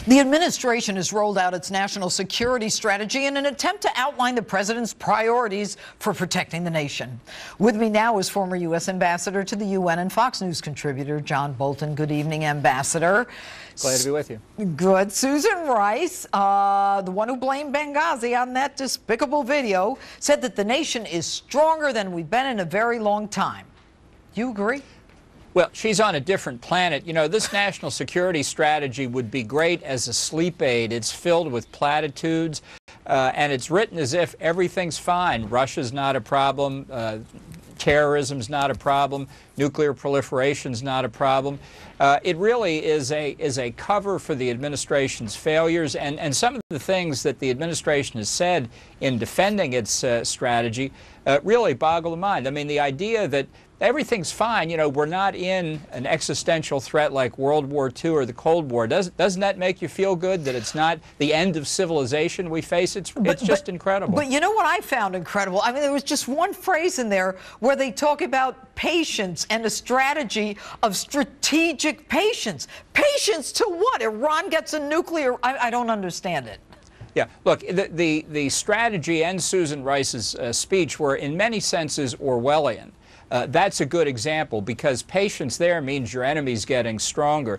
The administration has rolled out its national security strategy in an attempt to outline the president's priorities for protecting the nation. With me now is former U.S. Ambassador to the UN and Fox News contributor John Bolton. Good evening, Ambassador. Glad to be with you. Good. Susan Rice, the one who blamed Benghazi on that despicable video, said that the nation is stronger than we've been in a very long time. Do you agree? Well, she's on a different planet. You know, this national security strategy would be great as a sleep aid. It's filled with platitudes, and it's written as if everything's fine. Russia's not a problem. Terrorism's not a problem. Nuclear proliferation's not a problem. It really is a cover for the administration's failures, and some of the things that the administration has said in defending its strategy really boggle the mind. I mean, the idea that everything's fine, you know, we're not in an existential threat like World War II or the Cold War. Doesn't that make you feel good that it's not the end of civilization we face? It's just incredible. But you know what I found incredible? I mean, there was just one phrase in there where they talk about patience and a strategy of strategic patience. Patience to what? Iran gets a nuclear... I don't understand it. Yeah, look, the strategy and Susan Rice's speech were in many senses Orwellian. That's a good example because patience there means your enemy's getting stronger.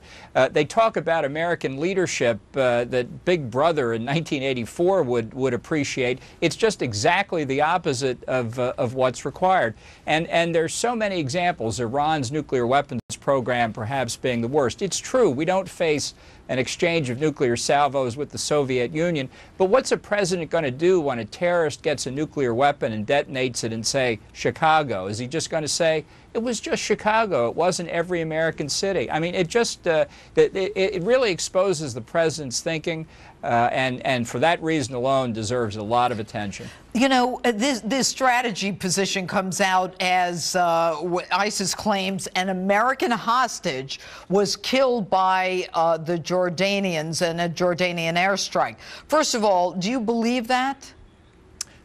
They talk about American leadership that Big Brother in 1984 would appreciate. It's just exactly the opposite of what's required. And there's so many examples, Iran's nuclear weapons program perhaps being the worst. It's true, we don't face an exchange of nuclear salvos with the Soviet Union, but what's a president going to do when a terrorist gets a nuclear weapon and detonates it in, say, Chicago? Is he just going to say, it was just Chicago, it wasn't every American city? I mean, it just, it really exposes the president's thinking, and for that reason alone deserves a lot of attention. You know, this strategy position comes out as ISIS claims an American hostage was killed by the Jordanians in a Jordanian airstrike. First of all, do you believe that?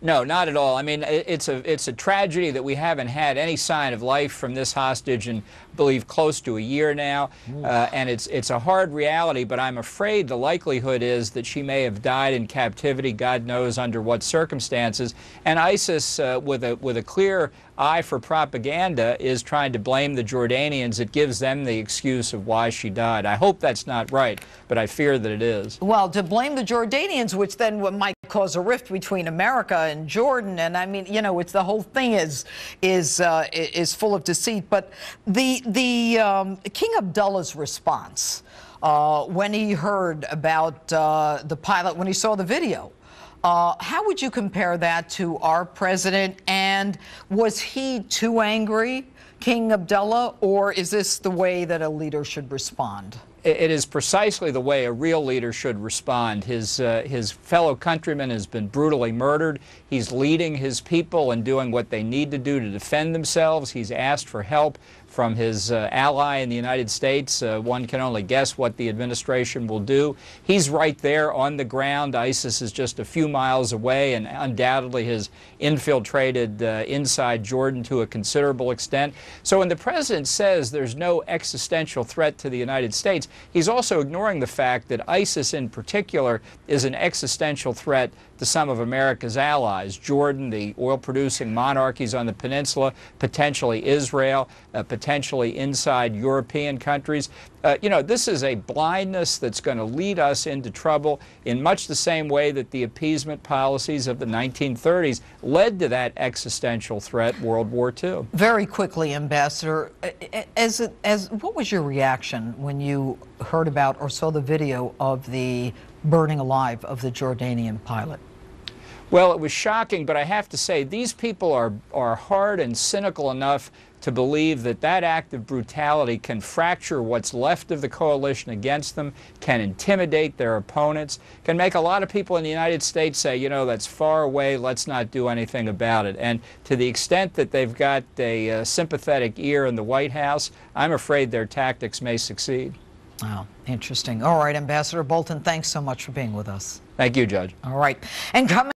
No, not at all. I mean, it's a tragedy that we haven't had any sign of life from this hostage in, I believe, close to a year now. And it's a hard reality, but I'm afraid the likelihood is that she may have died in captivity, God knows under what circumstances. And ISIS, with a clear eye for propaganda, is trying to blame the Jordanians. It gives them the excuse of why she died. I hope that's not right, but I fear that it is. Well, to blame the Jordanians, which then might cause a rift between America and Jordan, and I mean, you know, it's the whole thing is full of deceit. But the King Abdullah's response when he heard about the pilot, when he saw the video. How would you compare that to our president? And was he too angry, King Abdullah, or is this the way that a leader should respond? It is precisely the way a real leader should respond. His fellow countryman has been brutally murdered. He's leading his people and doing what they need to do to defend themselves. He's asked for help from his ally in the United States. One can only guess what the administration will do. He's right there on the ground. ISIS is just a few miles away and undoubtedly has infiltrated inside Jordan to a considerable extent. So when the president says there's no existential threat to the United States, he's also ignoring the fact that ISIS in particular is an existential threat to some of America's allies, Jordan, the oil-producing monarchies on the peninsula, potentially Israel, potentially inside European countries. You know, this is a blindness that's going to lead us into trouble in much the same way that the appeasement policies of the 1930s led to that existential threat, World War II. Very quickly, Ambassador, what was your reaction when you heard about or saw the video of the burning alive of the Jordanian pilot? Well, it was shocking, but I have to say these people are hard and cynical enough to believe that that act of brutality can fracture what's left of the coalition against them, can intimidate their opponents, can make a lot of people in the United States say, you know, that's far away, let's not do anything about it. And to the extent that they've got a sympathetic ear in the White House, I'm afraid their tactics may succeed. Oh, interesting. All right, Ambassador Bolton, thanks so much for being with us. Thank you, Judge. All right. And coming